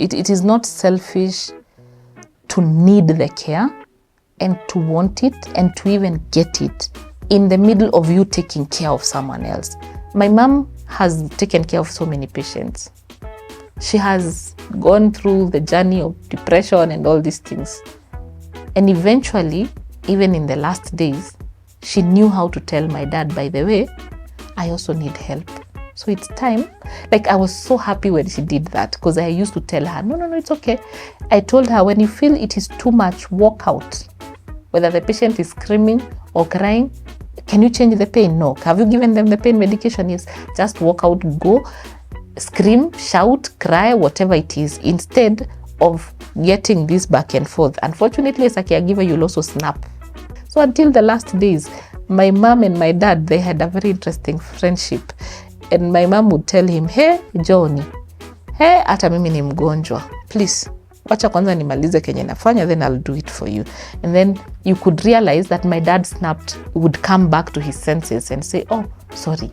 it is not selfish to need the care and to want it and to even get it in the middle of you taking care of someone else. My mom has taken care of so many patients. She has gone through the journey of depression and all these things. And eventually, even in the last days, she knew how to tell my dad, by the way, I also need help. So it's time. Like, I was so happy when she did that, because I used to tell her, no, it's okay. I told her, when you feel it is too much, walk out. Whether the patient is screaming or crying, can you change the pain? No. Have you given them the pain medication? Yes. Just walk out, go, scream, shout, cry, whatever it is, instead of getting this back and forth. Unfortunately, as a caregiver, you'll also snap. So until the last days, my mom and my dad, they had a very interesting friendship. And my mom would tell him, hey, Johnny, hey, hata mimi ni mgonjwa. Please, wacha kwanza nimalize kenye nafanya, then I'll do it for you. And then you could realize that my dad snapped, would come back to his senses and say, oh, sorry.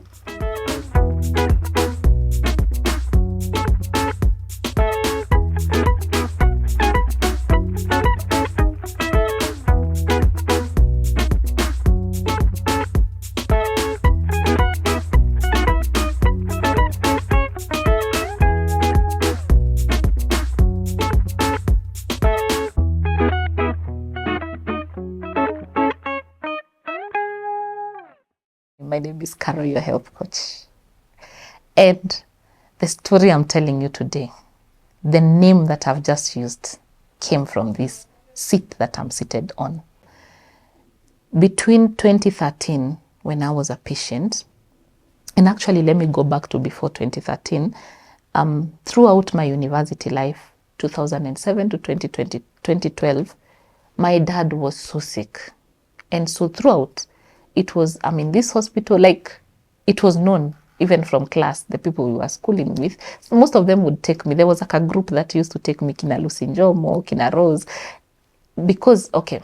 My name is Carol, your health coach. And the story I'm telling you today, the name that I've just used came from this seat that I'm seated on. Between 2013, when I was a patient, and actually let me go back to before 2013, throughout my university life, 2007 to 2012, my dad was so sick. And so throughout, it was, this hospital, like, it was known, even from class, the people we were schooling with. So most of them would take me. There was like a group that used to take me, Kina Lucy Njomo, Kina Rose, because, okay,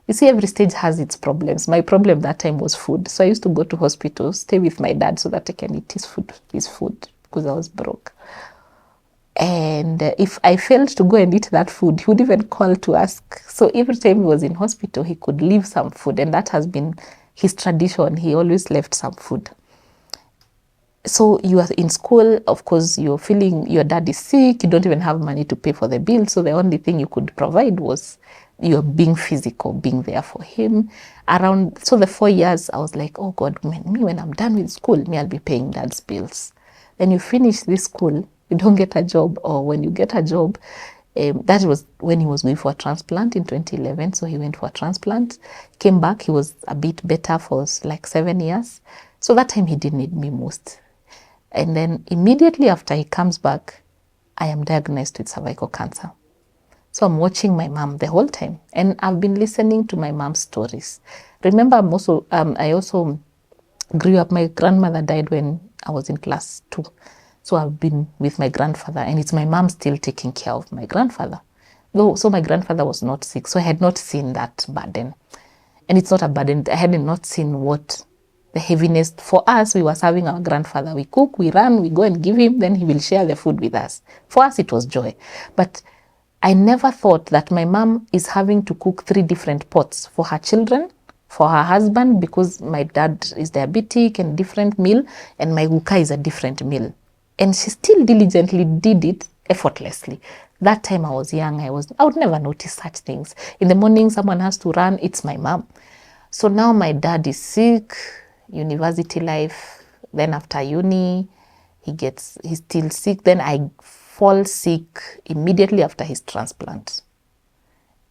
you see, every stage has its problems. My problem that time was food. So I used to go to hospitals, stay with my dad so that I can eat his food, because I was broke. And if I failed to go and eat that food, he would even call to ask. So every time he was in hospital, he could leave some food. And that has been his tradition. He always left some food. So you are in school, of course, you're feeling your dad is sick. You don't even have money to pay for the bill. So the only thing you could provide was you're being physical, being there for him. So the 4 years, I was like, oh God, when I'm done with school, I'll be paying dad's bills. Then you finish this school, you don't get a job, or when you get a job, that was when he was going for a transplant in 2011. So he went for a transplant, came back, he was a bit better for like 7 years. So that time he didn't need me most. And then immediately after he comes back, I am diagnosed with cervical cancer. So I'm watching my mom the whole time, and I've been listening to my mom's stories. Remember, I also grew up, my grandmother died when I was in class 2. So I've been with my grandfather, and it's my mom still taking care of my grandfather. So my grandfather was not sick, so I had not seen that burden. And it's not a burden. I had not seen what the heaviness. For us, we were serving our grandfather. We cook, we run, we go and give him, then he will share the food with us. For us, it was joy. But I never thought that my mom is having to cook 3 different pots for her children, for her husband, because my dad is diabetic and different meal, and my uka is a different meal. And she still diligently did it effortlessly. That time I was young, I would never notice such things. In the morning, someone has to run, it's my mom. So now my dad is sick, university life, then after uni, he's still sick. Then I fall sick immediately after his transplant.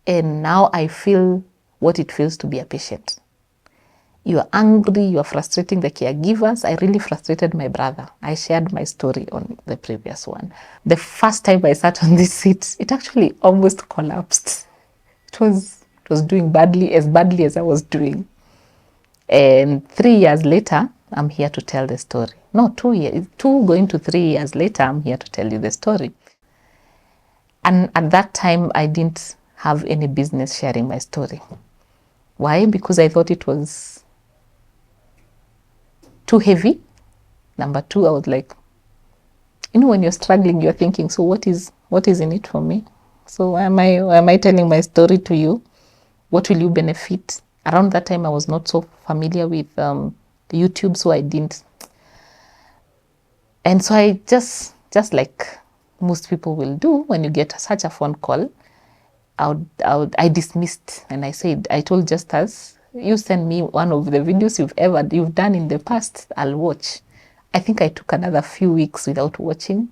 And now I feel what it feels to be a patient. You are angry, you are frustrating the caregivers. I really frustrated my brother. I shared my story on the previous one. The first time I sat on this seat, it actually almost collapsed. It was doing badly as I was doing. And 3 years later, I'm here to tell the story. No, 2 years, 2 going to 3 years later, I'm here to tell you the story. And at that time, I didn't have any business sharing my story. Why? Because I thought it was too heavy. Number 2, I was like, when you're struggling, you're thinking, so what is in it for me? So am I telling my story to you? What will you benefit? Around that time, I was not so familiar with YouTube, so I didn't. And so I just like most people will do when you get such a phone call, I dismissed, and I told Justus, you send me one of the videos you've done in the past, I'll watch. I think I took another few weeks without watching.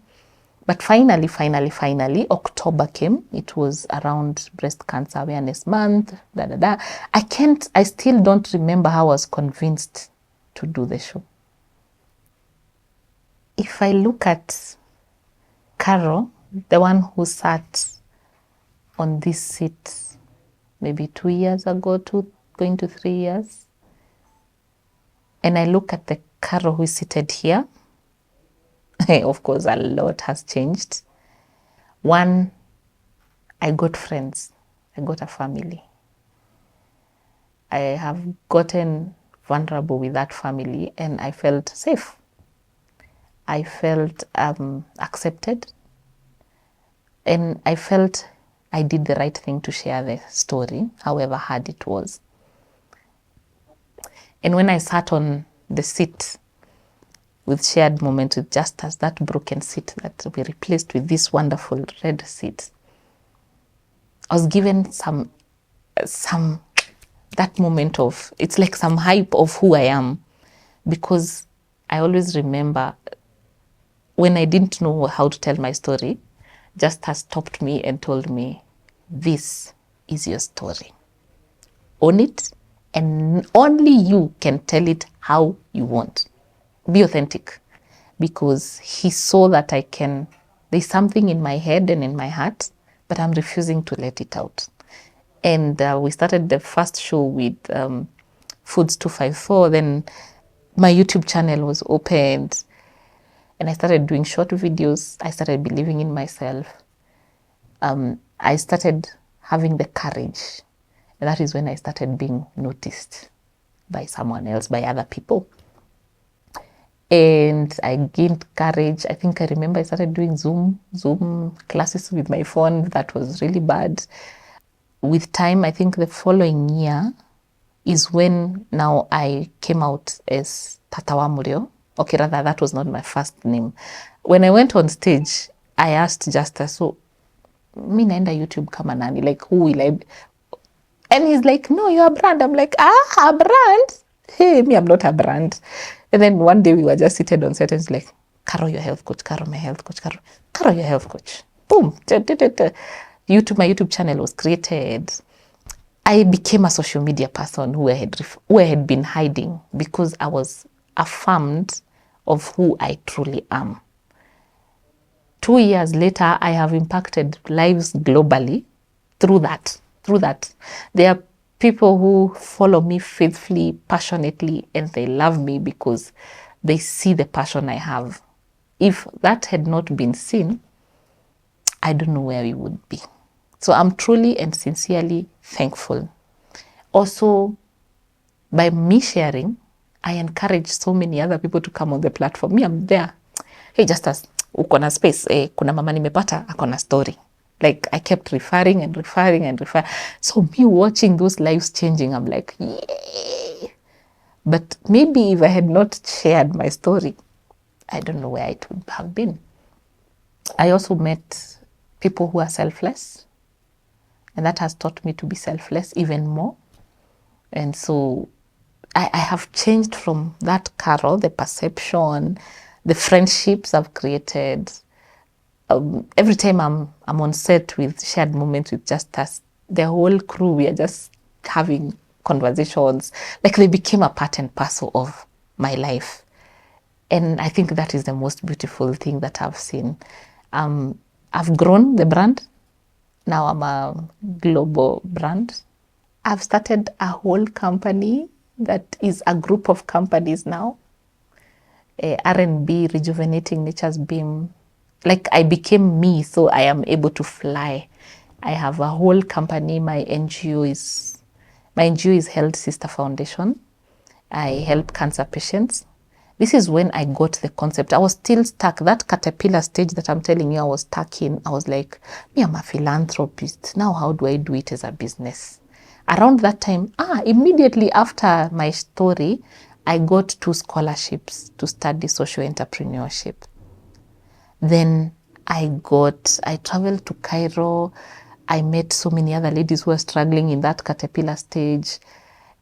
But finally, October came. It was around Breast Cancer Awareness Month, I still don't remember how I was convinced to do the show. If I look at Carol, the one who sat on this seat maybe 2 years ago, going to 3 years, and I look at the Carol who is seated here, of course, a lot has changed. One, I got friends. I got a family. I have gotten vulnerable with that family, and I felt safe. I felt accepted, and I felt I did the right thing to share the story, however hard it was. And when I sat on the seat with shared moments with Justus, that broken seat that we replaced with this wonderful red seat, I was given some that moment of, it's like some hype of who I am, because I always remember when I didn't know how to tell my story, Justus stopped me and told me, this is your story. Own it, and only you can tell it how you want. Be authentic, because he saw that there's something in my head and in my heart, but I'm refusing to let it out. And we started the first show with Foods 254. Then my YouTube channel was opened, and I started doing short videos. I started believing in myself. I started having the courage. And that is when I started being noticed by someone else, by other people. And I gained courage. I think I remember I started doing Zoom classes with my phone. That was really bad. With time, I think the following year is when now I came out as Tatawa Murio. Okay, rather, that was not my first name. When I went on stage, I asked Justus, so, mi naenda YouTube kama nani? Like, who will I be? And he's like, no, you're a brand. I'm like, a brand? Hey, me, I'm not a brand. And then one day we were just seated on set, and he's like, Carol, your health coach, Carol, my health coach, Carol, your health coach. Boom. My YouTube channel was created. I became a social media person who I had been hiding, because I was affirmed of who I truly am. 2 years later, I have impacted lives globally through that. There are people who follow me faithfully, passionately, and they love me because they see the passion I have. If that had not been seen, I don't know where we would be. So I'm truly and sincerely thankful. Also, by me sharing, I encourage so many other people to come on the platform. Me, I'm there. Hey, Justus, uko na space. Kuna mama nimepata, ako na story. Like, I kept referring. So me watching those lives changing, I'm like, yay. But maybe if I had not shared my story, I don't know where it would have been. I also met people who are selfless, and that has taught me to be selfless even more. And so I have changed from that Carol, the perception, the friendships I've created. Every time I'm on set with shared moments with Justus, the whole crew, we are just having conversations. Like, they became a part and parcel of my life. And I think that is the most beautiful thing that I've seen. I've grown the brand. Now I'm a global brand. I've started a whole company that is a group of companies now. R&B, Rejuvenating Nature's Beam. Like, I became me, so I am able to fly. I have a whole company. My NGO is Health Sister Foundation. I help cancer patients. This is when I got the concept. I was still stuck. That caterpillar stage that I'm telling you I was stuck in, I was like, me, I'm a philanthropist. Now how do I do it as a business? Around that time, immediately after my story, I got 2 scholarships to study social entrepreneurship. Then I traveled to Cairo. I met so many other ladies who were struggling in that caterpillar stage.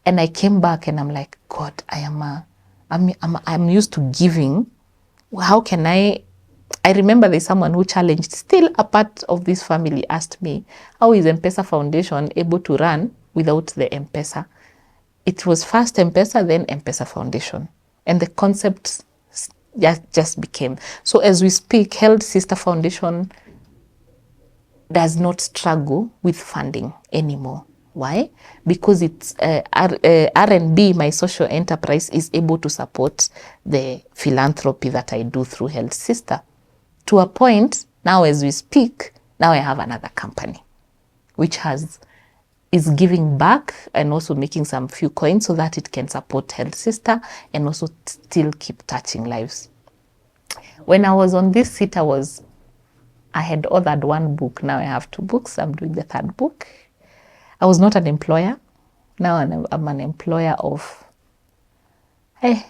And I came back and I'm like, God, I'm used to giving. How can I remember there's someone who challenged, still a part of this family, asked me, how is Mpesa Foundation able to run without the Mpesa? It was first Mpesa, then Mpesa Foundation. And the concept just became. So as we speak, Health Sister Foundation does not struggle with funding anymore. Why? Because it's R&B, my social enterprise, is able to support the philanthropy that I do through Health Sister. To a point, now as we speak, now I have another company, which is giving back and also making some few coins so that it can support Health Sister and also still keep touching lives. When I was on this seat, I had authored 1 book. Now I have 2 books. I'm doing the 3rd book. I was not an employer. Now I'm an employer of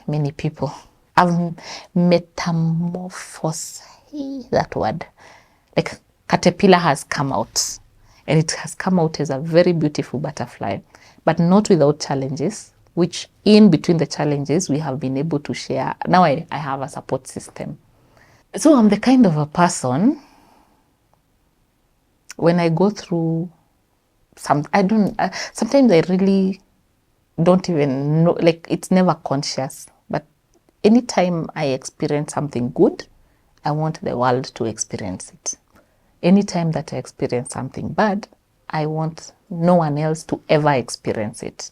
many people. I've metamorphosed, that word. Like caterpillar has come out, and it has come out as a very beautiful butterfly, but not without challenges, which in between the challenges, we have been able to share. Now I have a support system. So I'm the kind of a person, when I go through sometimes I really don't even know, like it's never conscious, but anytime I experience something good, I want the world to experience it. Anytime that I experience something bad, I want no one else to ever experience it.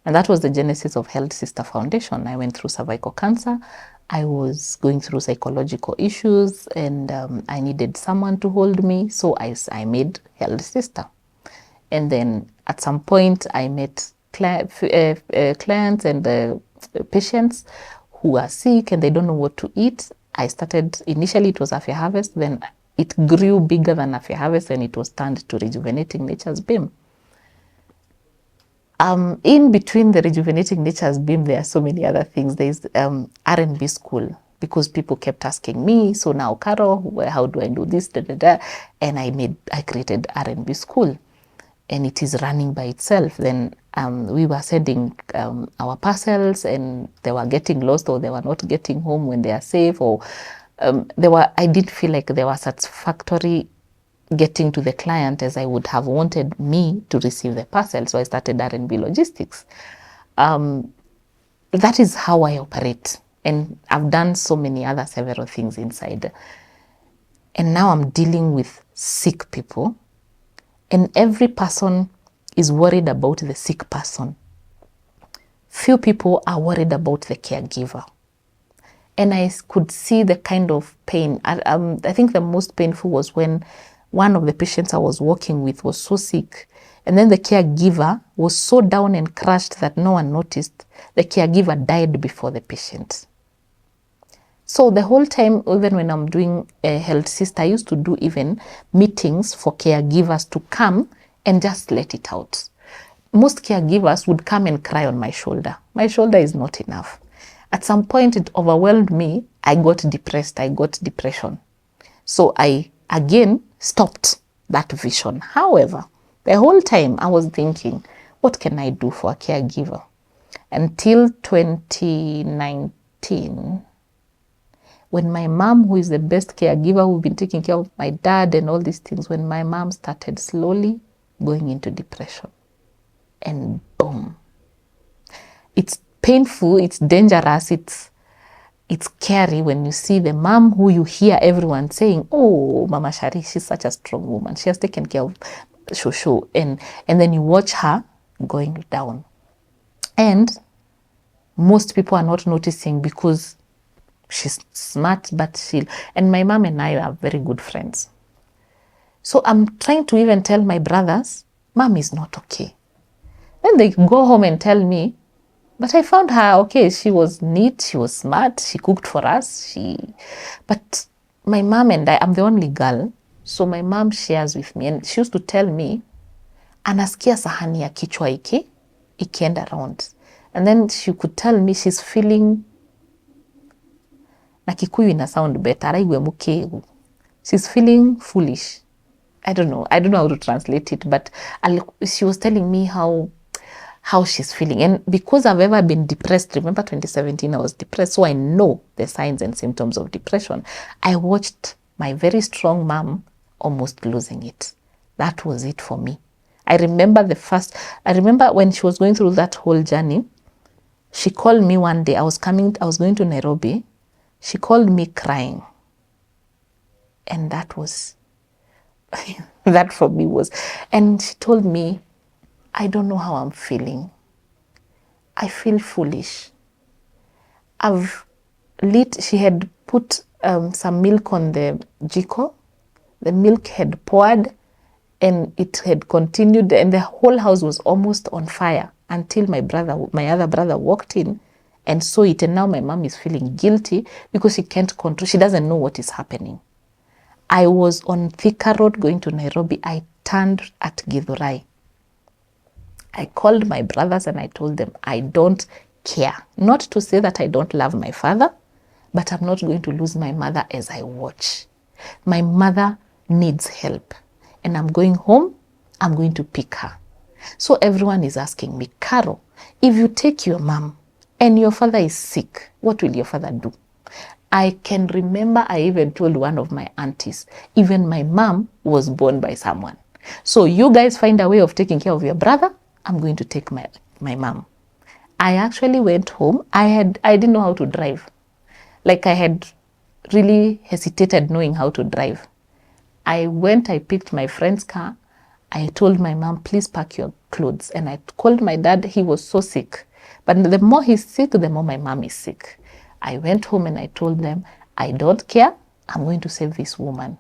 And that was the genesis of Health Sister Foundation. I went through cervical cancer. I was going through psychological issues, and I needed someone to hold me. So I made Health Sister. And then at some point, I met clients and patients who are sick and they don't know what to eat. I started, initially it was Afya Harvest, then it grew bigger than Afya Harvest, and it was turned to Rejuvenating Nature's Beam. In between the Rejuvenating Nature's Beam, there are so many other things. There's R&B school, because people kept asking me, so now, Carol, how do I do this? And I created R&B school, and it is running by itself. Then we were sending our parcels, and they were getting lost, or they were not getting home when they are safe, or I did feel like they were satisfactory getting to the client as I would have wanted me to receive the parcel. So I started R&B logistics. That is how I operate. And I've done so many other several things inside. And now I'm dealing with sick people. And every person is worried about the sick person. Few people are worried about the caregiver. And I could see the kind of pain. I think the most painful was when one of the patients I was working with was so sick, and then the caregiver was so down and crushed that no one noticed. The caregiver died before the patient. So the whole time, even when I'm doing a Health Sister, I used to do even meetings for caregivers to come and just let it out. Most caregivers would come and cry on my shoulder. My shoulder is not enough. At some point, it overwhelmed me. I got depressed. I got depression. So I, again, stopped that vision. However, the whole time I was thinking, what can I do for a caregiver? Until 2019, when my mom, who is the best caregiver, who's been taking care of my dad and all these things, when my mom started slowly going into depression, and boom. It's painful, it's dangerous, it's scary when you see the mom who you hear everyone saying, oh, Mama Shari, she's such a strong woman. She has taken care of Shosho. And then you watch her going down. And most people are not noticing because she's smart, but and my mom and I are very good friends. So I'm trying to even tell my brothers, Mom is not okay. Then they go home and tell me, But I found her, okay, she was neat, she was smart, she cooked for us. But my mom and I'm the only girl, so my mom shares with me, and she used to tell me, anasikia sahani ya kichwa ikienda around. And then she could tell me she's feeling, na Kikuyu ina sound better, she's feeling foolish. I don't know how to translate it, but she was telling me how she's feeling. And because I've ever been depressed, remember 2017, I was depressed, so I know the signs and symptoms of depression. I watched my very strong mom almost losing it. That was it for me. I remember when she was going through that whole journey, she called me one day. I was going to Nairobi. She called me crying. And that was, that for me was, and she told me, I don't know how I'm feeling. I feel foolish. She had put some milk on the jiko. The milk had poured and it had continued, and the whole house was almost on fire until my other brother walked in and saw it. And now my mom is feeling guilty because she can't control, she doesn't know what is happening. I was on Thika Road going to Nairobi. I turned at Githurai. I called my brothers and I told them, I don't care. Not to say that I don't love my father, but I'm not going to lose my mother as I watch. My mother needs help. And I'm going home, I'm going to pick her. So everyone is asking me, Carol, if you take your mom and your father is sick, what will your father do? I can remember I even told one of my aunties, even my mom was born by someone. So you guys find a way of taking care of your brother, I'm going to take my mom. I actually went home. I didn't know how to drive. Like, I had really hesitated knowing how to drive. I picked my friend's car. I told my mom, please pack your clothes. And I called my dad. He was so sick. But the more he's sick, the more my mom is sick. I went home and I told them, I don't care. I'm going to save this woman.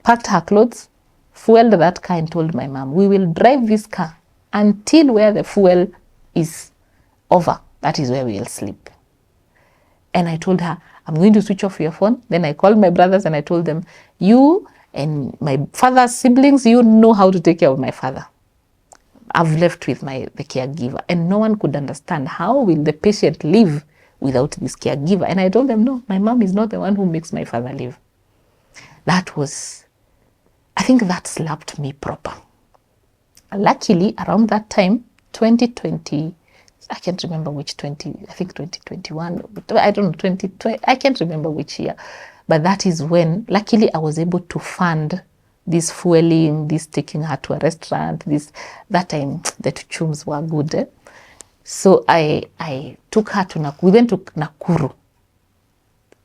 Packed her clothes, fueled that car, and told my mom, we will drive this car until where the fuel is over. That is where we'll sleep. And I told her, I'm going to switch off your phone. Then I called my brothers and I told them, you and my father's siblings, you know how to take care of my father. I've left with the caregiver. And no one could understand, how will the patient live without this caregiver? And I told them, no, my mom is not the one who makes my father live. I think that slapped me proper. Luckily, around that time, 2020, I can't remember which 2021, I don't know, 2020, I can't remember which year. But that is when, luckily, I was able to fund this fueling, this taking her to a restaurant, that time the chums were good. So I took her to Nakuru. We went to Nakuru.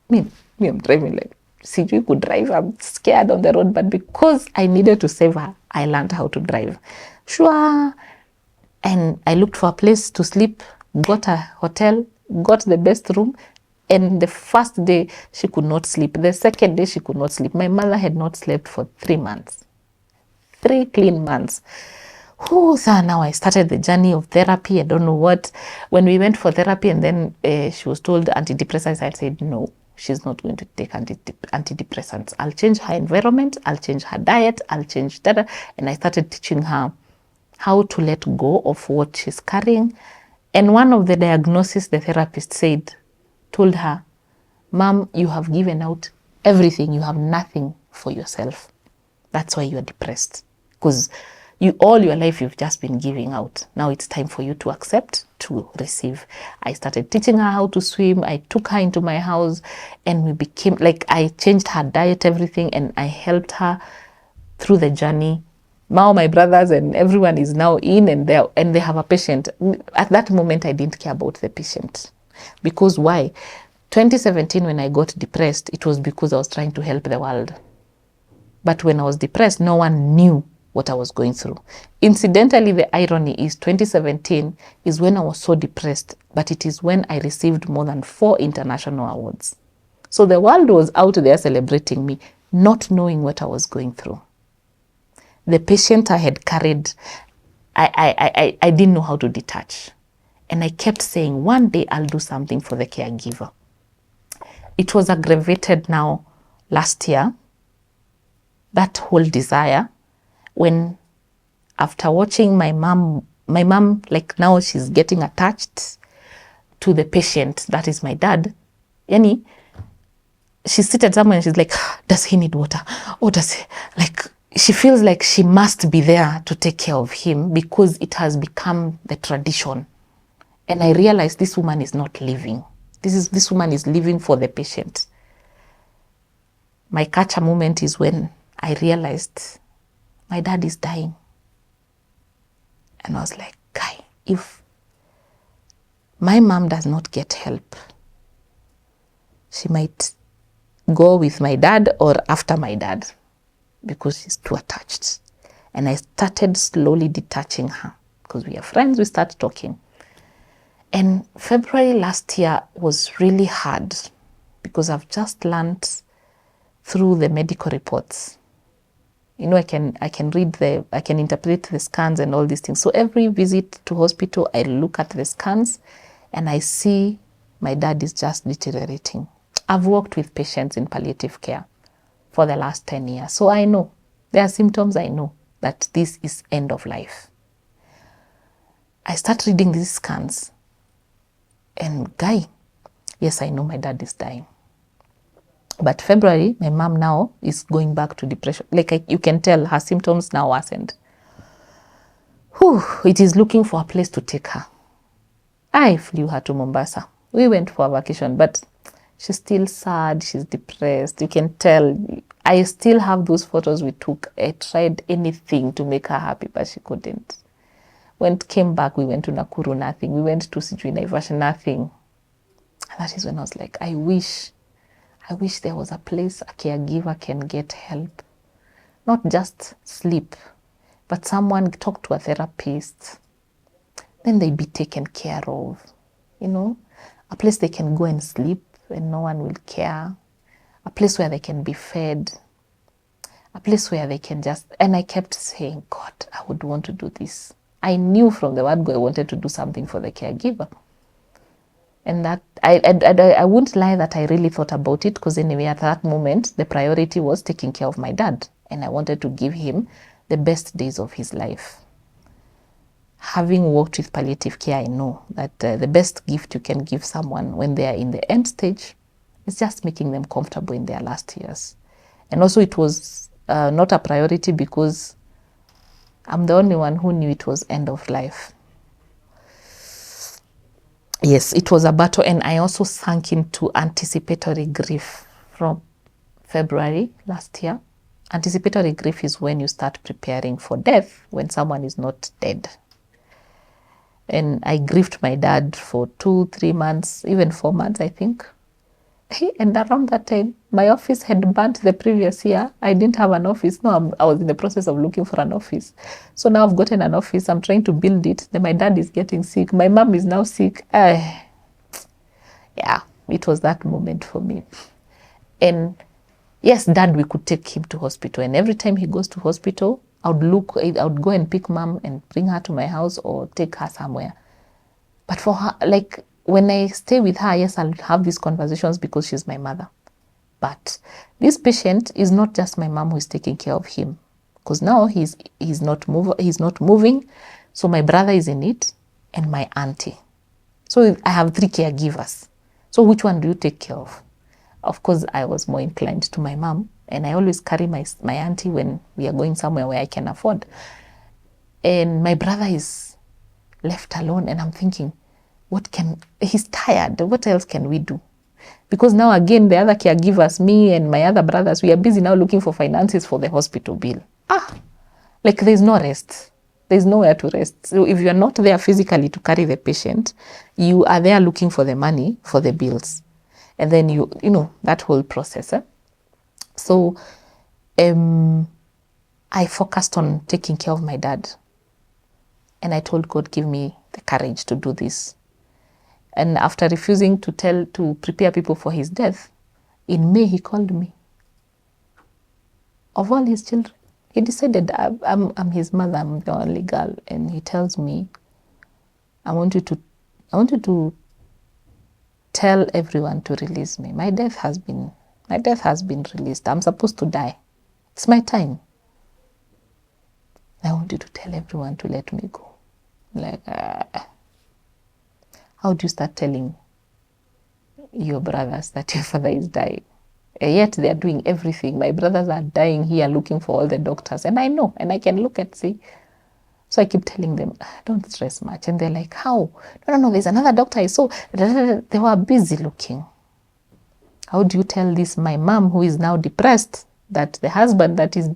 Me, I'm driving like, CJ could drive. I'm scared on the road, but because I needed to save her, I learned how to drive. Sure. And I looked for a place to sleep, got a hotel, got the best room. And the first day, she could not sleep. The second day, she could not sleep. My mother had not slept for 3 months. 3 clean months. So now I started the journey of therapy. I don't know what. When we went for therapy and then she was told antidepressants, I said, no, she's not going to take antidepressants. I'll change her environment. I'll change her diet. I'll change that. And I started teaching her how to let go of what she's carrying. And one of the diagnoses the therapist told her, Mom, you have given out everything. You have nothing for yourself. That's why you're depressed. Because all your life you've just been giving out. Now it's time for you to accept, to receive. I started teaching her how to swim. I took her into my house and we became, I changed her diet, everything, and I helped her through the journey. Now my brothers and everyone is now in and they have a patient. At that moment, I didn't care about the patient. Because why? 2017, when I got depressed, it was because I was trying to help the world. But when I was depressed, no one knew what I was going through. Incidentally, the irony is 2017 is when I was so depressed, but it is when I received more than 4 international awards. So the world was out there celebrating me, not knowing what I was going through. The patient I had carried, I didn't know how to detach. And I kept saying, one day I'll do something for the caregiver. It was aggravated now last year, that whole desire, when after watching my mom, like now she's getting attached to the patient, that is my dad. Yani, she's seated somewhere and she's like, does he need water? Or does he, like, she feels like she must be there to take care of him because it has become the tradition. And I realized this woman is not living. This woman is living for the patient. My catcher moment is when I realized my dad is dying. And I was like, guy, if my mom does not get help, she might go with my dad or after my dad because she's too attached. And I started slowly detaching her because we are friends, we start talking. And February last year was really hard because I've just learned through the medical reports. You know, I can interpret the scans and all these things. So every visit to hospital, I look at the scans and I see my dad is just deteriorating. I've worked with patients in palliative care for the last 10 years. So I know, there are symptoms I know that this is end of life. I start reading these scans and guy, yes, I know my dad is dying. But February, my mom now is going back to depression. Like you can tell her symptoms now worsened. It is looking for a place to take her. I flew her to Mombasa. We went for a vacation, but she's still sad. She's depressed. You can tell. I still have those photos we took. I tried anything to make her happy, but she couldn't. Came back, we went to Nakuru, nothing. We went to Sijui Naivasha, nothing. And that is when I was like, I wish there was a place a caregiver can get help. Not just sleep, but someone talk to a therapist. Then they be taken care of. You know, a place they can go and sleep and no one will care. A place where they can be fed. A place where they can just... And I kept saying, God, I would want to do this. I knew from the word go I wanted to do something for the caregiver. And that I wouldn't lie that I really thought about it, because anyway, at that moment, the priority was taking care of my dad. And I wanted to give him the best days of his life. Having worked with palliative care, I know that the best gift you can give someone when they are in the end stage is just making them comfortable in their last years. And also it was not a priority because I'm the only one who knew it was end of life. Yes, it was a battle, and I also sank into anticipatory grief from February last year. Anticipatory grief is when you start preparing for death when someone is not dead. And I grieved my dad for 2-3 months, even 4 months, I think. And around that time, my office had burnt the previous year. I didn't have an office. No, I was in the process of looking for an office. So now I've gotten an office. I'm trying to build it. Then my dad is getting sick. My mom is now sick. Yeah, it was that moment for me. And yes, dad, we could take him to hospital. And every time he goes to hospital, I would go and pick mom and bring her to my house or take her somewhere. But for her, like, when I stay with her, yes, I'll have these conversations because she's my mother. But this patient is not just my mom who is taking care of him, because now he's not moving. So my brother is in it and my auntie. So I have 3 caregivers. So which one do you take care of? Of course, I was more inclined to my mom, and I always carry my auntie when we are going somewhere where I can afford. And my brother is left alone, and I'm thinking, he's tired. What else can we do? Because now again, the other caregivers, me and my other brothers, we are busy now looking for finances for the hospital bill. Like there's no rest. There's nowhere to rest. So if you're not there physically to carry the patient, you are there looking for the money for the bills. And then you know, that whole process. So I focused on taking care of my dad. And I told God, give me the courage to do this. And after refusing to prepare people for his death, in May he called me. Of all his children, he decided I'm his mother, I'm the only girl. And he tells me, I want you to I want you to tell everyone to release me. My death has been released. I'm supposed to die. It's my time. I want you to tell everyone to let me go. Like, how do you start telling your brothers that your father is dying? And yet they are doing everything. My brothers are dying here looking for all the doctors. And I know, and I can look and see. So I keep telling them, don't stress much. And they're like, how? No, there's another doctor I saw. They were busy looking. How do you tell this, my mom, who is now depressed, that the husband that is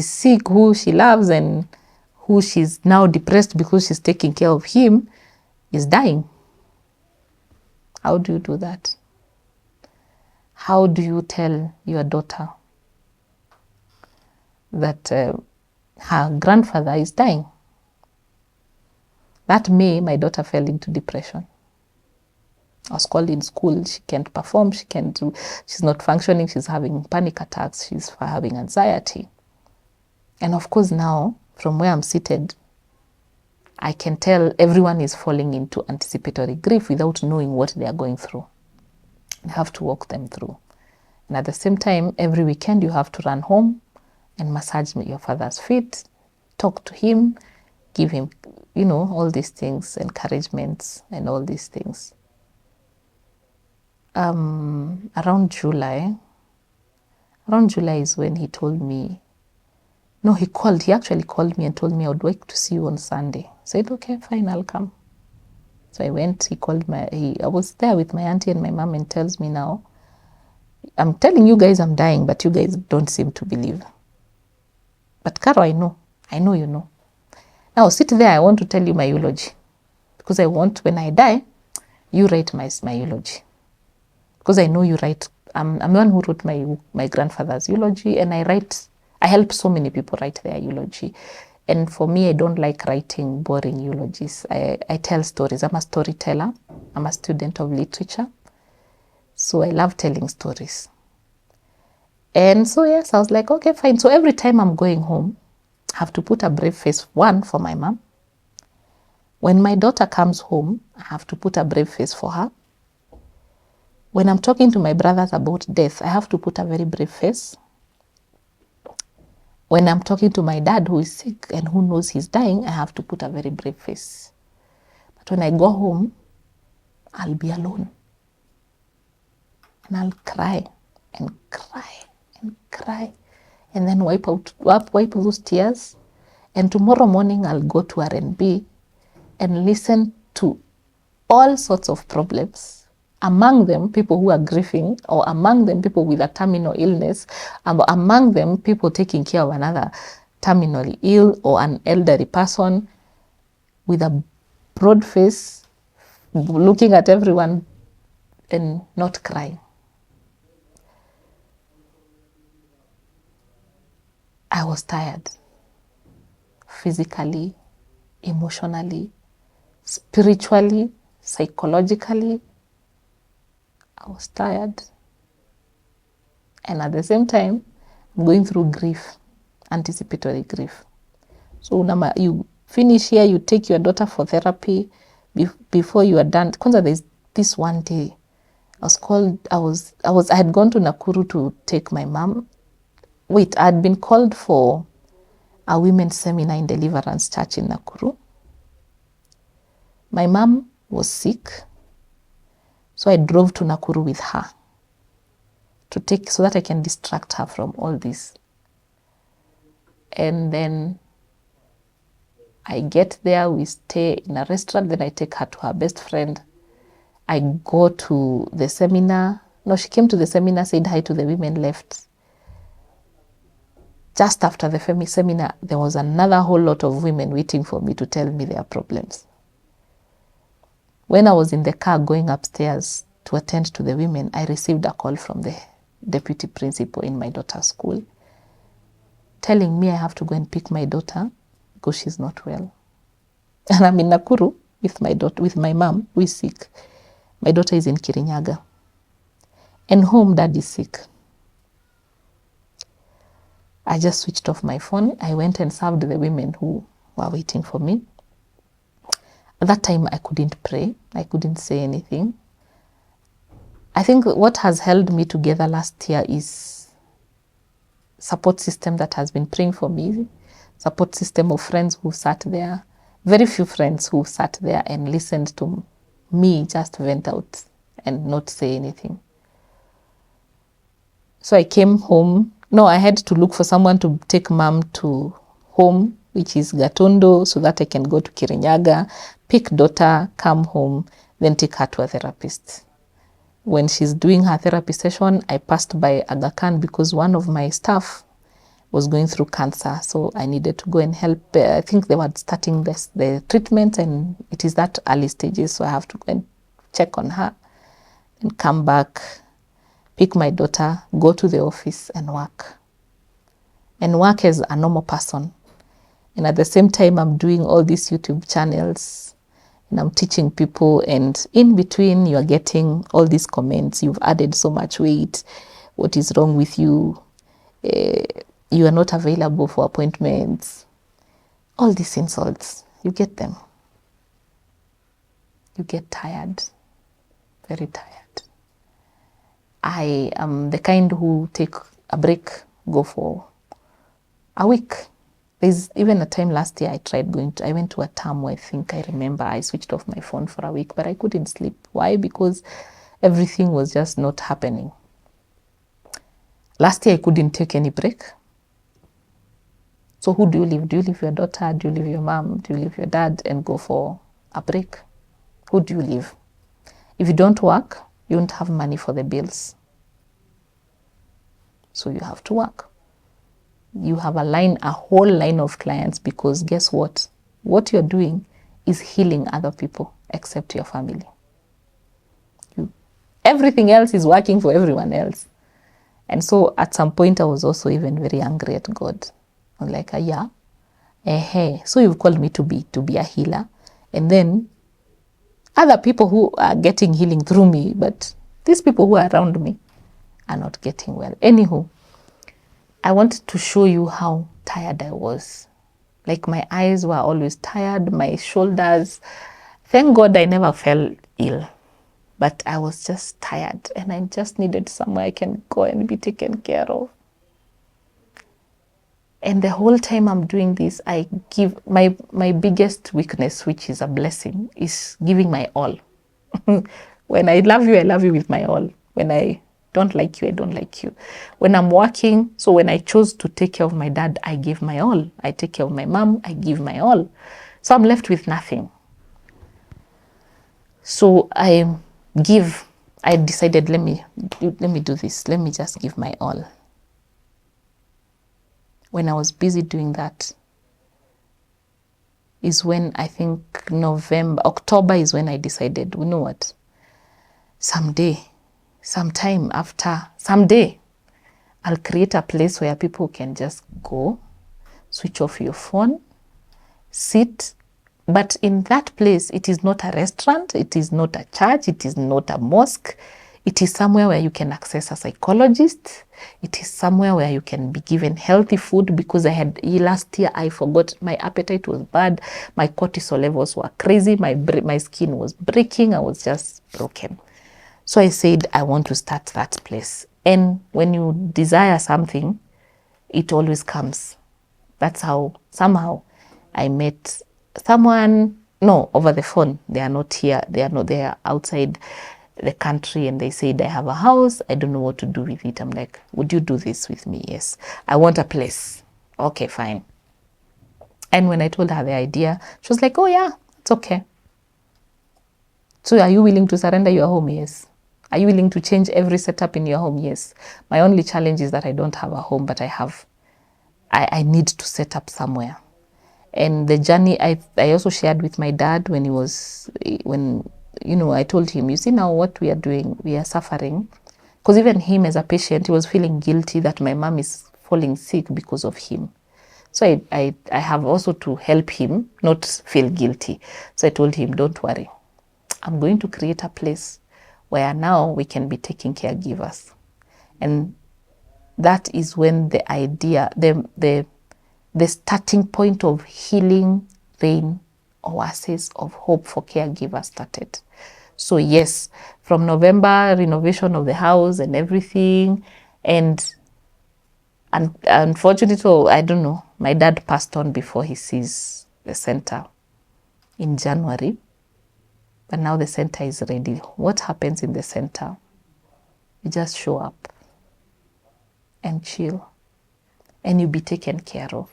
sick, who she loves and who she's now depressed because she's taking care of him, is dying? How do you do that? How do you tell your daughter that her grandfather is dying? That May, my daughter fell into depression. I was called in school. She can't perform. She's not functioning. She's having panic attacks. She's having anxiety. And of course now, from where I'm seated, I can tell everyone is falling into anticipatory grief without knowing what they are going through. You have to walk them through. And at the same time, every weekend you have to run home and massage your father's feet, talk to him, give him, all these things, encouragements and all these things. Around July is when he told me, he actually called me and told me I would like to see you on Sunday. I said, okay, fine, I'll come. So I went, I was there with my auntie and my mom, and tells me now, I'm telling you guys I'm dying, but you guys don't seem to believe. But Caro, I know you know. Now sit there, I want to tell you my eulogy. Because I want, when I die, you write my eulogy. Because I know you write, I'm the one who wrote my grandfather's eulogy, and I help so many people write their eulogy. And for me, I don't like writing boring eulogies. I tell stories. I'm a storyteller. I'm a student of literature. So I love telling stories. And so, yes, I was like, okay, fine. So every time I'm going home, I have to put a brave face, one, for my mom. When my daughter comes home, I have to put a brave face for her. When I'm talking to my brothers about death, I have to put a very brave face. When I'm talking to my dad who is sick and who knows he's dying, I have to put a very brave face. But when I go home, I'll be alone. And I'll cry and cry and cry. And then wipe those tears. And tomorrow morning, I'll go to R&B and listen to all sorts of problems. Among them, people who are grieving, or among them, people with a terminal illness, among them, people taking care of another terminally ill or an elderly person, with a broad face, looking at everyone and not crying. I was tired, physically, emotionally, spiritually, psychologically. I was tired. And at the same time, I'm going through grief, anticipatory grief. So you finish here, you take your daughter for therapy. Before you are done, Kwanza, there's this one day, I had gone to Nakuru to take my mom. I had been called for a women's seminar in Deliverance Church in Nakuru. My mom was sick, so I drove to Nakuru with her so that I can distract her from all this. And then I get there, we stay in a restaurant, then I take her to her best friend. I go to the seminar. No, she came to the seminar, said hi to the women, left. Just after the seminar, there was another whole lot of women waiting for me to tell me their problems. When I was in the car going upstairs to attend to the women, I received a call from the deputy principal in my daughter's school, telling me I have to go and pick my daughter because she's not well. And I'm in Nakuru with my mom, who is sick. My daughter is in Kirinyaga. And home, dad is sick. I just switched off my phone. I went and served the women who were waiting for me. At that time, I couldn't pray. I couldn't say anything. I think what has held me together last year is support system that has been praying for me, support system of friends who sat there, very few friends who sat there and listened to me just vent out and not say anything. So I came home. No, I had to look for someone to take mom to home, which is Gatondo, so that I can go to Kirinyaga, pick daughter, come home, then take her to a therapist. When she's doing her therapy session, I passed by Aga Khan because one of my staff was going through cancer. So I needed to go and help. I think they were starting the treatment and it is that early stages. So I have to go and check on her and come back, pick my daughter, go to the office and work. And work as a normal person. And at the same time, I'm doing all these YouTube channels and I'm teaching people, and in between you are getting all these comments. You've added so much weight. What is wrong with you? You are not available for appointments. All these insults, you get them. You get tired, very tired. I am the kind who take a break, go for a week. There's even a time last year I went to a term where I remember I switched off my phone for a week, but I couldn't sleep. Why? Because everything was just not happening. Last year I couldn't take any break. So who do you leave? Do you leave your daughter? Do you leave your mom? Do you leave your dad and go for a break? Who do you leave? If you don't work, you won't have money for the bills. So you have to work. You have a whole line of clients, because guess what? What you're doing is healing other people except your family. Everything else is working for everyone else. And so at some point I was also even very angry at God. I was like, so you've called me to be a healer, and then other people who are getting healing through me, but these people who are around me are not getting well. Anywho, I wanted to show you how tired I was. Like my eyes were always tired, my shoulders. Thank God I never fell ill, but I was just tired and I just needed somewhere I can go and be taken care of. And the whole time I'm doing this, I give my biggest weakness, which is a blessing, is giving my all. When I love you with my all. When I don't like you, I don't like you. When I'm working, so when I chose to take care of my dad, I give my all. I take care of my mom, I give my all. So I'm left with nothing. So I decided, let me do this. Let me just give my all. When I was busy doing that is when I think October is when I decided, you know what? Someday, I'll create a place where people can just go, switch off your phone, sit. But in that place, it is not a restaurant, it is not a church, it is not a mosque. It is somewhere where you can access a psychologist. It is somewhere where you can be given healthy food, because last year I forgot, my appetite was bad, my cortisol levels were crazy, my skin was breaking, I was just broken. So I said, I want to start that place. And when you desire something, it always comes. That's how somehow I met someone, over the phone. They are not here. They are outside the country, and they said, I have a house. I don't know what to do with it. I'm like, would you do this with me? Yes. I want a place. Okay, fine. And when I told her the idea, she was like, oh yeah, it's okay. So are you willing to surrender your home? Yes. Are you willing to change every setup in your home? Yes. My only challenge is that I don't have a home, but I need to set up somewhere. And the journey, I also shared with my dad when I told him, you see now what we are doing, we are suffering. Because even him as a patient, he was feeling guilty that my mom is falling sick because of him. So I have also to help him not feel guilty. So I told him, don't worry. I'm going to create a place where now we can be taking caregivers. And that is when the idea, the starting point of healing reign oasis of hope for caregivers started. So yes, from November, renovation of the house and everything, and unfortunately, I don't know, my dad passed on before he sees the center in January, but now the center is ready. What happens in the center? You just show up and chill, and you be taken care of.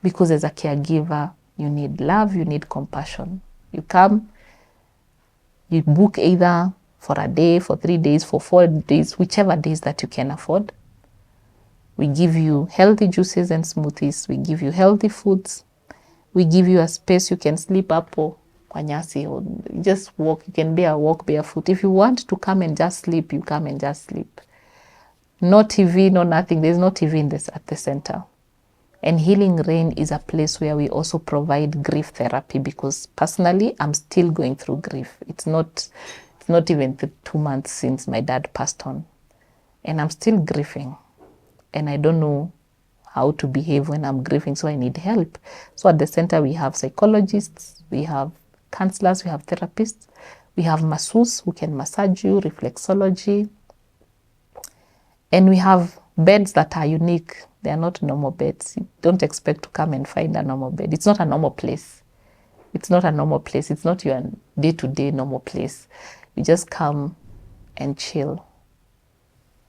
Because as a caregiver, you need love, you need compassion. You come, you book either for a day, for 3 days, for 4 days, whichever days that you can afford. We give you healthy juices and smoothies. We give you healthy foods. We give you a space you can sleep up or kwanyasi, or just walk. You can walk barefoot. If you want to come and just sleep, you come and just sleep. No TV, no nothing. There's no TV at the center. And Healing Rain is a place where we also provide grief therapy, because personally, I'm still going through grief. It's not even 2 months since my dad passed on, and I'm still grieving, and I don't know how to behave when I'm grieving, so I need help. So at the center, we have psychologists, we have counselors, we have therapists, we have masseuses who can massage you, reflexology, and we have beds that are unique. They are not normal beds. You don't expect to come and find a normal bed. It's not a normal place. It's not a normal place. It's not your day-to-day normal place. You just come and chill.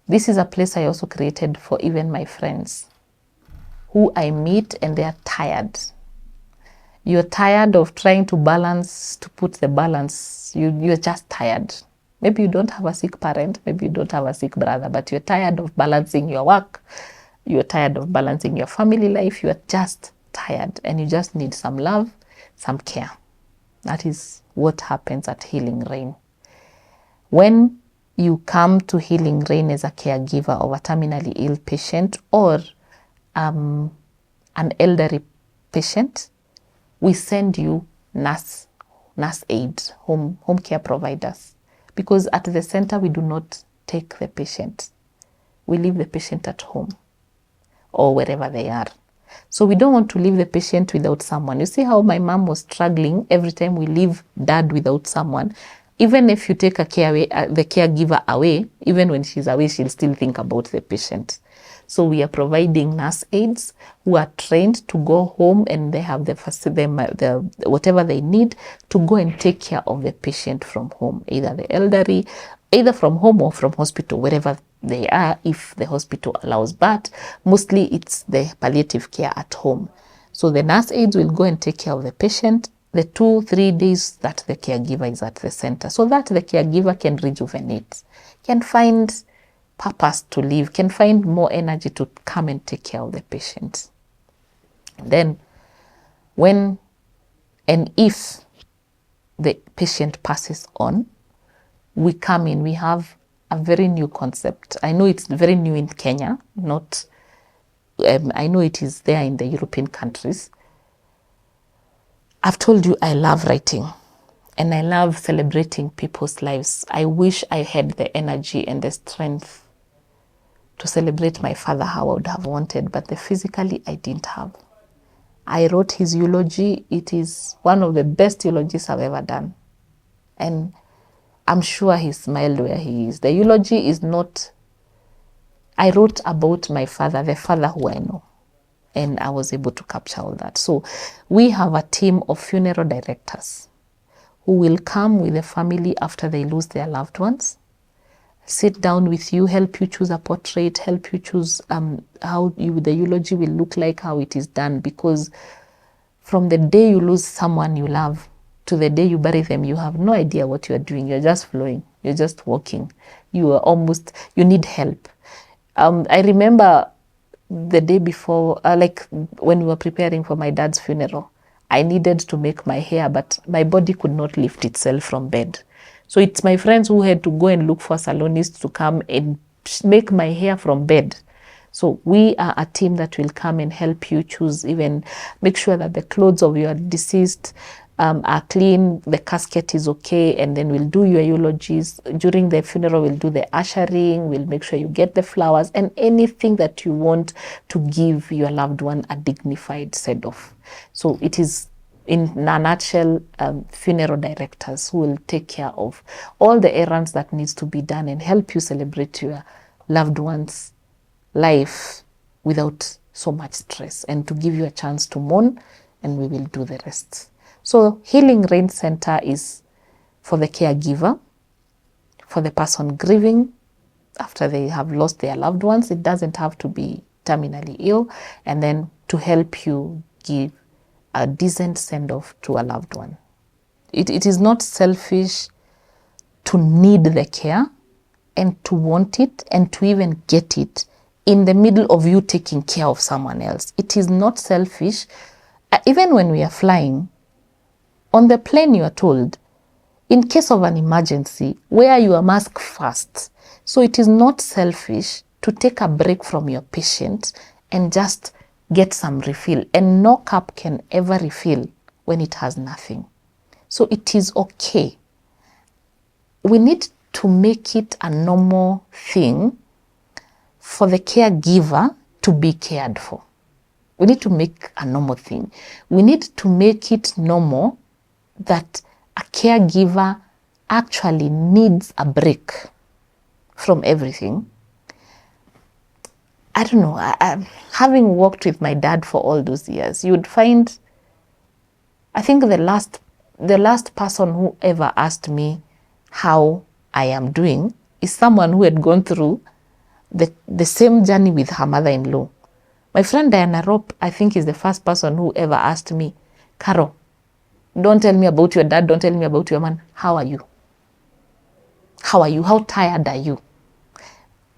This is a place I also created for even my friends who I meet and they are tired. You're tired of trying to balance, to put the balance. You're just tired. Maybe you don't have a sick parent, maybe you don't have a sick brother, but you're tired of balancing your work. You're tired of balancing your family life. You're just tired and you just need some love, some care. That is what happens at Healing Rain. When you come to Healing Rain as a caregiver of a terminally ill patient or an elderly patient, we send you nurse aides, home care providers. Because at the center, we do not take the patient. We leave the patient at home or wherever they are. So we don't want to leave the patient without someone. You see how my mom was struggling every time we leave dad without someone. Even if you take the caregiver away, even when she's away, she'll still think about the patient. So we are providing nurse aides who are trained to go home, and they have the whatever they need to go and take care of the patient from home, either the elderly, either from home or from hospital, wherever they are, if the hospital allows. But mostly it's the palliative care at home. So the nurse aides will go and take care of the patient the 2-3 days that the caregiver is at the center, so that the caregiver can rejuvenate, can find purpose to live, can find more energy to come and take care of the patient. Then when and if the patient passes on, we come in, we have a very new concept. I know it's very new in Kenya, I know it is there in the European countries. I've told you I love writing and I love celebrating people's lives. I wish I had the energy and the strength to celebrate my father how I would have wanted, but physically I didn't have. I wrote his eulogy. It is one of the best eulogies I've ever done. And I'm sure he smiled where he is. The eulogy is not, I wrote about my father, the father who I know. And I was able to capture all that. So we have a team of funeral directors who will come with the family after they lose their loved ones, sit down with you, help you choose a portrait, help you choose how the eulogy will look like, how it is done. Because from the day you lose someone you love to the day you bury them, you have no idea what you're doing. You're just flowing. You're just walking. You need help. I remember the day before, like when we were preparing for my dad's funeral, I needed to make my hair, but my body could not lift itself from bed. So it's my friends who had to go and look for salonists to come and make my hair from bed. So we are a team that will come and help you choose, even make sure that the clothes of your deceased are clean, the casket is okay, and then we'll do your eulogies. During the funeral, we'll do the ushering, we'll make sure you get the flowers and anything that you want to give your loved one a dignified send-off. So it is in a nutshell, funeral directors who will take care of all the errands that needs to be done and help you celebrate your loved one's life without so much stress, and to give you a chance to mourn, and we will do the rest. So Healing Rain Center is for the caregiver, for the person grieving after they have lost their loved ones. It doesn't have to be terminally ill, and then to help you give a decent send-off to a loved one. It is not selfish to need the care and to want it and to even get it in the middle of you taking care of someone else. It is not selfish. Even when we are flying, on the plane you are told, in case of an emergency, wear your mask first. So it is not selfish to take a break from your patient and just get some refill. And no cup can ever refill when it has nothing. So it is okay. We need to make it a normal thing for the caregiver to be cared for. We need to make a normal thing. We need to make it normal that a caregiver actually needs a break from everything. I don't know, having worked with my dad for all those years, you would find, I think the last person who ever asked me how I am doing is someone who had gone through the same journey with her mother-in-law. My friend Diana Rope, I think, is the first person who ever asked me, Caro, don't tell me about your dad, don't tell me about your man. How are you? How are you? How tired are you?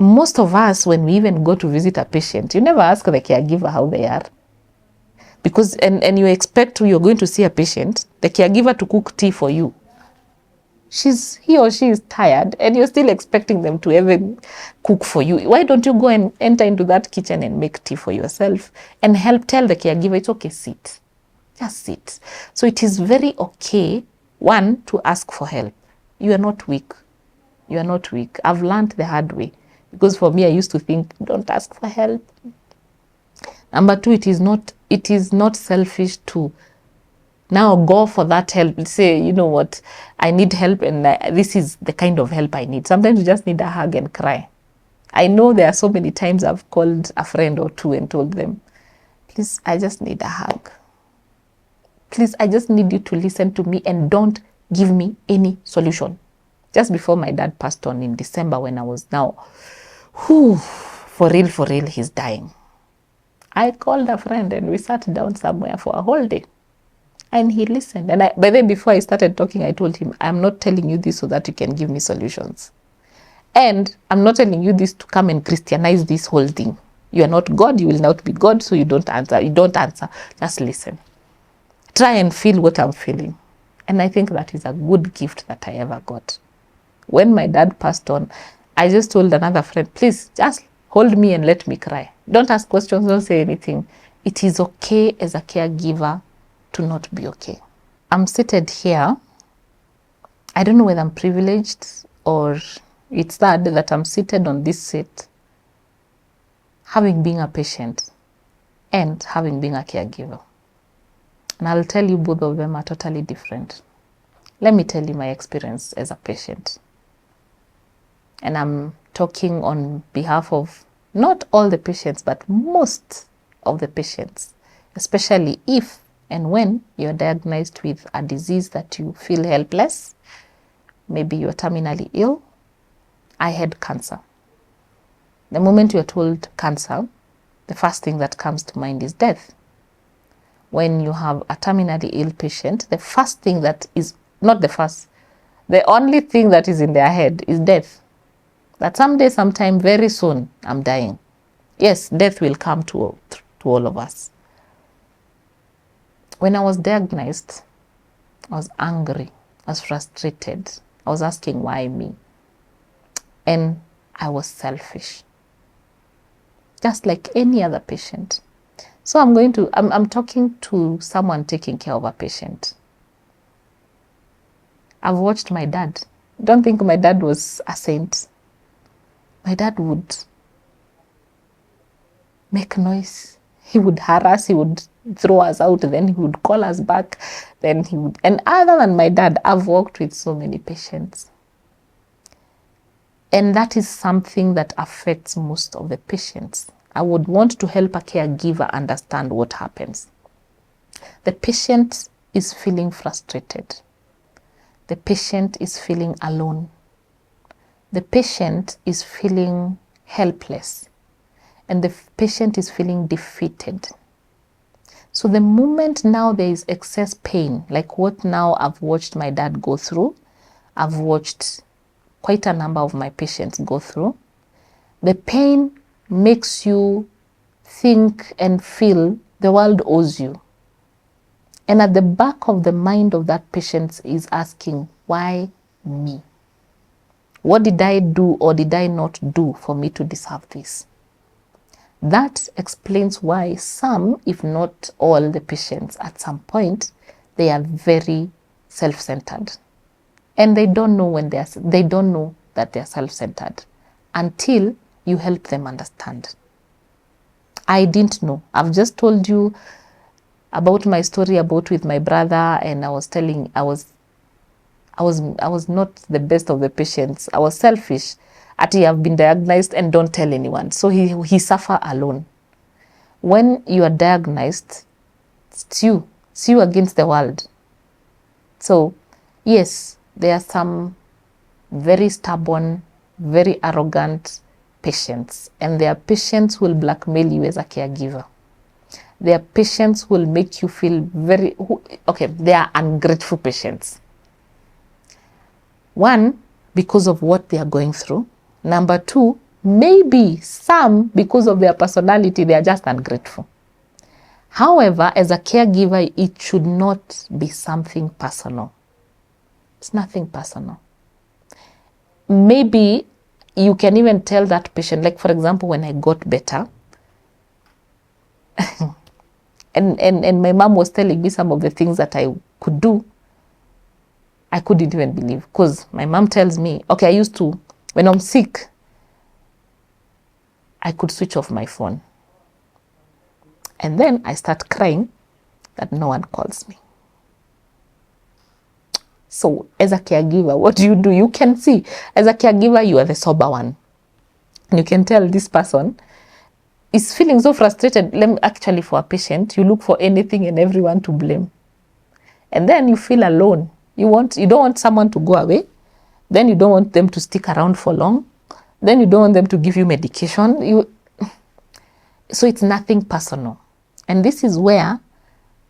Most of us, when we even go to visit a patient, you never ask the caregiver how they are. Because, and you expect you're going to see a patient, the caregiver to cook tea for you. He or she is tired, and you're still expecting them to even cook for you. Why don't you go and enter into that kitchen and make tea for yourself and tell the caregiver, it's okay, sit. Just sit. So it is very okay, one, to ask for help. You are not weak. You are not weak. I've learned the hard way. Because for me, I used to think, don't ask for help. Number two, it is not selfish to now go for that help. Say, you know what, I need help, and this is the kind of help I need. Sometimes you just need a hug and cry. I know there are so many times I've called a friend or two and told them, please, I just need a hug. Please, I just need you to listen to me and don't give me any solution. Just before my dad passed on in December, when I was now, for real, he's dying. I called a friend and we sat down somewhere for a whole day. And he listened. And by then, before I started talking, I told him, I'm not telling you this so that you can give me solutions. And I'm not telling you this to come and Christianize this whole thing. You are not God. You will not be God. So you don't answer. You don't answer. Just listen. Try and feel what I'm feeling. And I think that is a good gift that I ever got. When my dad passed on, I just told another friend, please just hold me and let me cry. Don't ask questions. Don't say anything. It is okay as a caregiver to not be okay. I'm seated here. I don't know whether I'm privileged or it's sad that I'm seated on this seat, having been a patient and having been a caregiver. And I'll tell you, both of them are totally different. Let me tell you my experience as a patient. And I'm talking on behalf of not all the patients, but most of the patients, especially if and when you're diagnosed with a disease that you feel helpless. Maybe you're terminally ill. I had cancer. The moment you're told cancer, the first thing that comes to mind is death. When you have a terminally ill patient, the first thing that is, not the first, the only thing that is in their head is death. That someday, sometime, very soon, I'm dying. Yes, death will come to all of us. When I was diagnosed, I was angry, I was frustrated. I was asking, why me? And I was selfish, just like any other patient. So I'm talking to someone taking care of a patient. I've watched my dad. Don't think my dad was a saint. My dad would make noise. He would harass, he would throw us out, then he would call us back, then he would, and other than my dad, I've worked with so many patients. And that is something that affects most of the patients. I would want to help a caregiver understand what happens. The patient is feeling frustrated. The patient is feeling alone. The patient is feeling helpless. And the patient is feeling defeated. So the moment now there is excess pain, like what now I've watched my dad go through, I've watched quite a number of my patients go through, the pain makes you think and feel the world owes you. And at the back of the mind of that patient is asking, why me? What did I do or did I not do for me to deserve this? That explains why some, if not all the patients at some point, they are very self-centered. And they don't know that they're self-centered until you help them understand. I didn't know. I've just told you about my story about with my brother, and I was telling I was not the best of the patients. I was selfish. Actually, I've been diagnosed and don't tell anyone. So he suffer alone. When you are diagnosed, it's you against the world. So yes, there are some very stubborn, very arrogant patients, and their patients will blackmail you as a caregiver. Their patients will make you feel they are ungrateful patients. One, because of what they are going through. Number two, maybe some, because of their personality, they are just ungrateful. However, as a caregiver, it should not be something personal. It's nothing personal. Maybe you can even tell that patient, like for example, when I got better, and my mom was telling me some of the things that I could do, I couldn't even believe, because my mom tells me, okay, I used to, when I'm sick, I could switch off my phone. And then I start crying that no one calls me. So as a caregiver, what do? You can see, as a caregiver, you are the sober one. And you can tell this person is feeling so frustrated. Actually, for a patient, you look for anything and everyone to blame. And then you feel alone. You don't want someone to go away. Then you don't want them to stick around for long. Then you don't want them to give you medication. So it's nothing personal. And this is where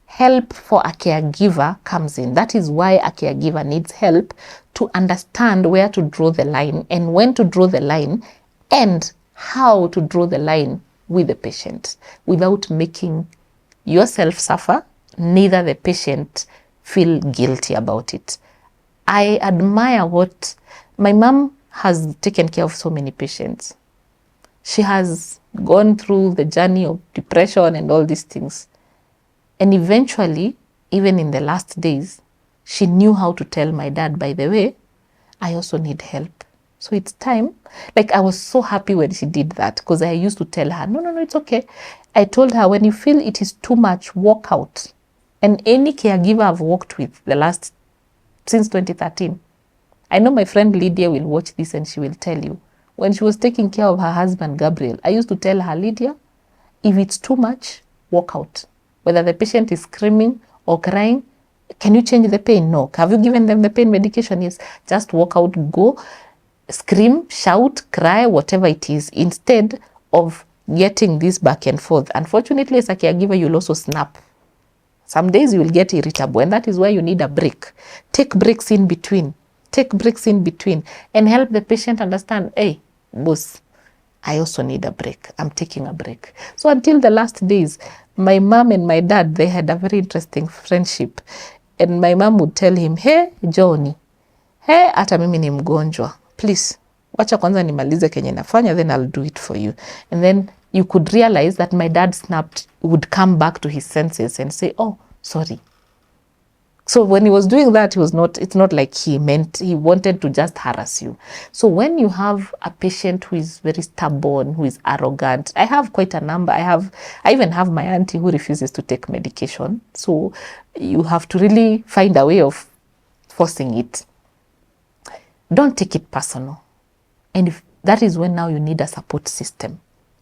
help for a caregiver comes in. That is why a caregiver needs help to understand where to draw the line and when to draw the line and how to draw the line with the patient without making yourself suffer, neither the patient feel guilty about it. I admire what my mom has taken care of so many patients. She has gone through the journey of depression and all these things. And eventually, even in the last days, she knew how to tell my dad, by the way, I also need help. So it's time. Like, I was so happy when she did that, because I used to tell her, no, it's okay. I told her, when you feel it is too much, walk out. And any caregiver I've worked with since 2013, I know my friend Lydia will watch this and she will tell you, when she was taking care of her husband, Gabriel, I used to tell her, Lydia, if it's too much, walk out. Whether the patient is screaming or crying, can you change the pain? No. Have you given them the pain medication? Yes. Just walk out, go, scream, shout, cry, whatever it is, instead of getting this back and forth. Unfortunately, as a caregiver, you'll also snap. Some days you will get irritable, and that is why you need a break. Take breaks in between. Take breaks in between and help the patient understand, hey, boss, I also need a break. I'm taking a break. So until the last days, my mom and my dad, they had a very interesting friendship. And my mom would tell him, hey, Johnny, hey, hata mimi ni mgonjwa. Please, wacha kwanza nimalize kenye nafanya, then I'll do it for you. And then you could realize that my dad would come back to his senses and say, oh, sorry. So when he was doing that, it's not like he wanted to just harass you. So when you have a patient who is very stubborn, who is arrogant, I have quite a number. I even have my auntie who refuses to take medication. So you have to really find a way of forcing it. Don't take it personal. And that is when now you need a support system.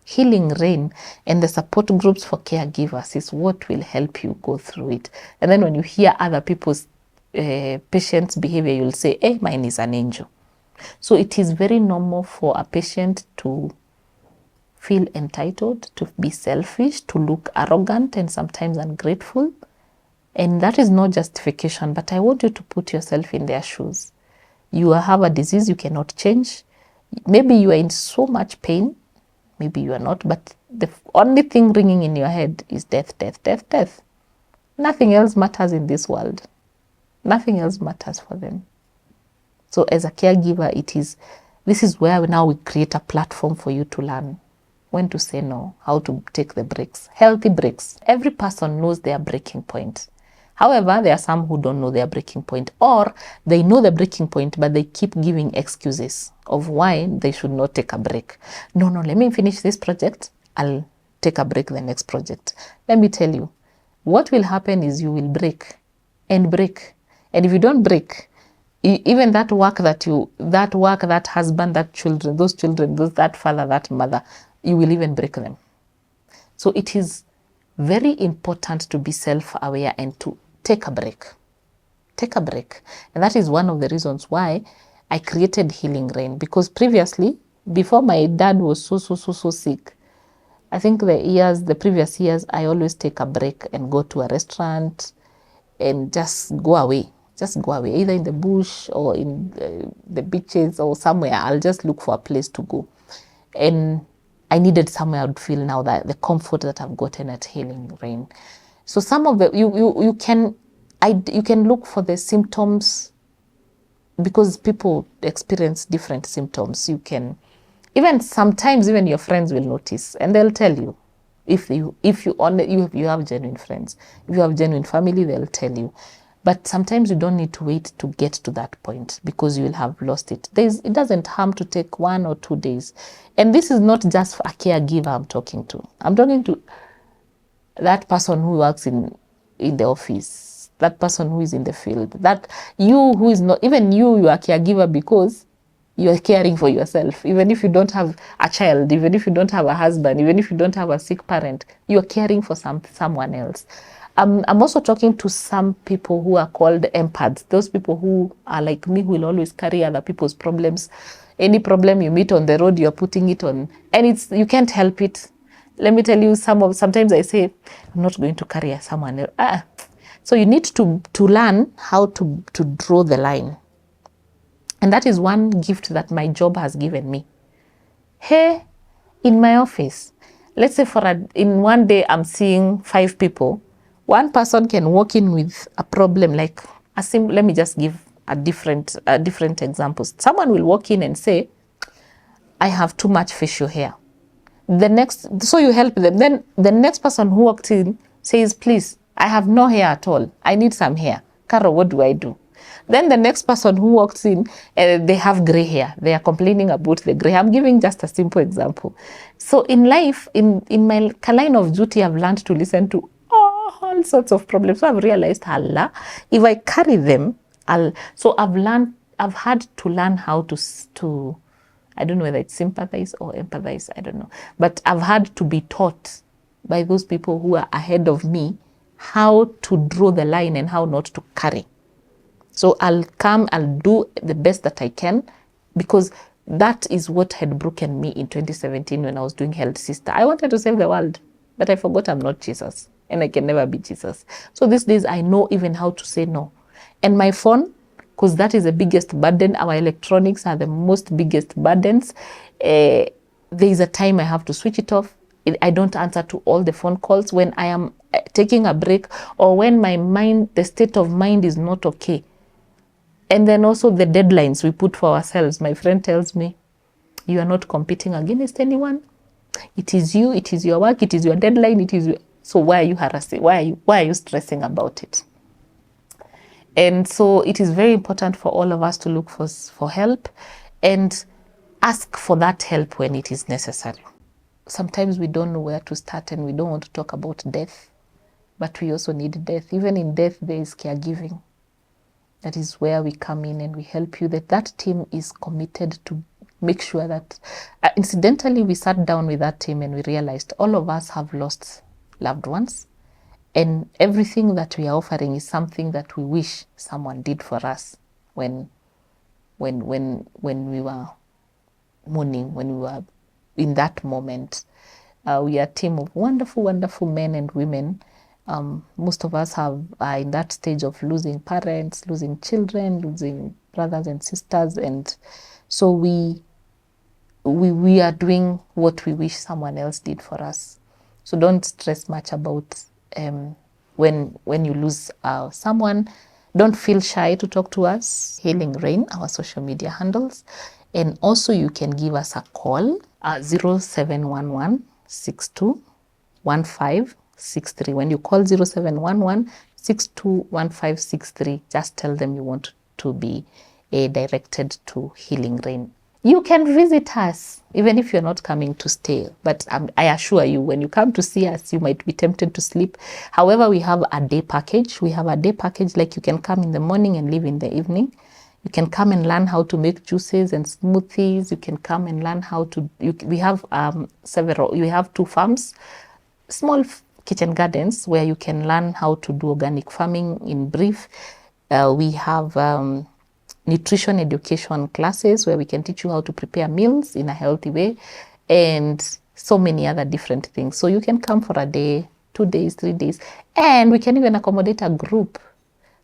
Healing Rain and the support groups for caregivers is what will help you go through it. And then when you hear other people's patients' behavior, you'll say, hey, mine is an angel. So it is very normal for a patient to feel entitled, to be selfish, to look arrogant and sometimes ungrateful. And that is no justification, but I want you to put yourself in their shoes. You have a disease you cannot change. Maybe you are in so much pain. Maybe you are not, but the only thing ringing in your head is death, death, death, death. Nothing else matters in this world. Nothing else matters for them. So as a caregiver, this is where now we create a platform for you to learn when to say no, how to take the breaks, healthy breaks. Every person knows their breaking point. However, there are some who don't know their breaking point, or they know the breaking point, but they keep giving excuses of why they should not take a break. No, let me finish this project. I'll take a break the next project. Let me tell you, what will happen is you will break. And if you don't break, even that husband, that children, that father, that mother, you will even break them. So it is very important to be self-aware and to take a break. Take a break. And that is one of the reasons why I created Healing Rain, because previously, before my dad was so sick, I think the previous years, I always take a break and go to a restaurant and just go away. Just go away, either in the bush or in the beaches or somewhere. I'll just look for a place to go. And I needed somewhere I would feel now that the comfort that I've gotten at Healing Rain. So some of the you can look for the symptoms, because people experience different symptoms. You can sometimes your friends will notice and they'll tell you, if you have genuine friends. If you have genuine family, they'll tell you. But sometimes you don't need to wait to get to that point, because you will have lost it. It doesn't harm to take 1 or 2 days. And this is not just a caregiver I'm talking to. I'm talking to that person who works in the office, that person who is in the field, that you who is not, even you are a caregiver because you are caring for yourself. Even if you don't have a child, even if you don't have a husband, even if you don't have a sick parent, you are caring for someone else. I'm also talking to some people who are called empaths. Those people who are like me, who will always carry other people's problems. Any problem you meet on the road, you're putting it on, and you can't help it. Let me tell you, sometimes I say, I'm not going to carry someone else. So you need to learn how to draw the line. And that is one gift that my job has given me. Hey, in my office, let's say in one day I'm seeing 5 people. One person can walk in with a problem like let me just give a different examples. Someone will walk in and say, I have too much facial hair. So you help them. Then the next person who walked in says, please, I have no hair at all. I need some hair. Carol, what do I do? Then the next person who walks in, they have gray hair. They are complaining about the gray hair. I'm giving just a simple example. So in life, in my line of duty, I've learned to listen to all sorts of problems. So I've realized, Allah, if I carry them, I've had to learn how to, I don't know whether it's sympathize or empathize, I don't know. But I've had to be taught by those people who are ahead of me how to draw the line and how not to carry. So I'll do the best that I can, because that is what had broken me in 2017 when I was doing Health Sister. I wanted to save the world, but I forgot I'm not Jesus, and I can never be Jesus. So these days I know even how to say no. And my phone, because that is the biggest burden. Our electronics are the most biggest burdens. There is a time I have to switch it off. I don't answer to all the phone calls when I am taking a break, or when the state of mind is not okay. And then also the deadlines we put for ourselves. My friend tells me, you are not competing against anyone. It is you, it is your work, it is your deadline, so why are you harassing? Why are you stressing about it? And so it is very important for all of us to look for help and ask for that help when it is necessary. Sometimes we don't know where to start and we don't want to talk about death, but we also need death. Even in death, there is caregiving. That is where we come in and we help you. That team is committed to make sure that, incidentally, we sat down with that team and we realized all of us have lost loved ones. And everything that we are offering is something that we wish someone did for us when we were mourning, when we were in that moment. We are a team of wonderful, wonderful men and women. Most of us are in that stage of losing parents, losing children, losing brothers and sisters. And so we are doing what we wish someone else did for us. So don't stress much about when you lose someone. Don't feel shy to talk to us. Healing Rain, our social media handles. And also you can give us a call, 0711 62 1563. When you call 0711 62 1563, just tell them you want to be directed to Healing Rain. You can visit us, even if you're not coming to stay. But I assure you, when you come to see us, you might be tempted to sleep. However, we have a day package. We have a day package, like you can come in the morning and leave in the evening. You can come and learn how to make juices and smoothies. You can come and learn how to, we have we have 2 farms, small kitchen gardens, where you can learn how to do organic farming in brief. We have nutrition education classes where we can teach you how to prepare meals in a healthy way, and so many other different things. So you can come for a day, 2 days, 3 days, and we can even accommodate a group.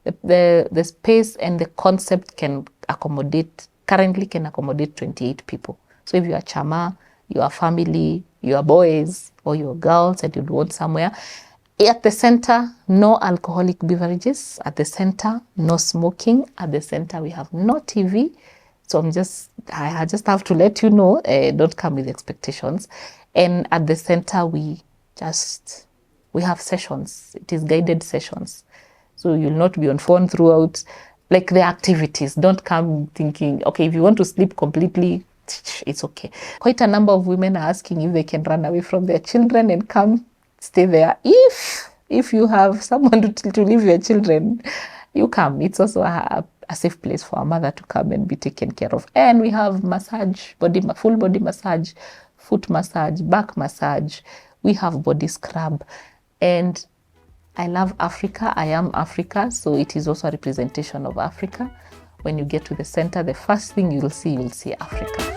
The space and the concept currently can accommodate 28 people. So if you are chama, you are family, you are boys or you are girls and you want somewhere, at the center, no alcoholic beverages. At the center, no smoking. At the center, we have no TV. So I just have to let you know, don't come with expectations. And at the center, we have sessions. It is guided sessions. So you'll not be on phone throughout, like the activities. Don't come thinking, okay, if you want to sleep completely, it's okay. Quite a number of women are asking if they can run away from their children and come stay there. If you have someone to leave your children, you come. It's also a safe place for a mother to come and be taken care of. And we have massage, full body massage, foot massage, back massage. We have body scrub. And I love Africa. I am Africa. So it is also a representation of Africa. When you get to the center, the first thing you'll see Africa.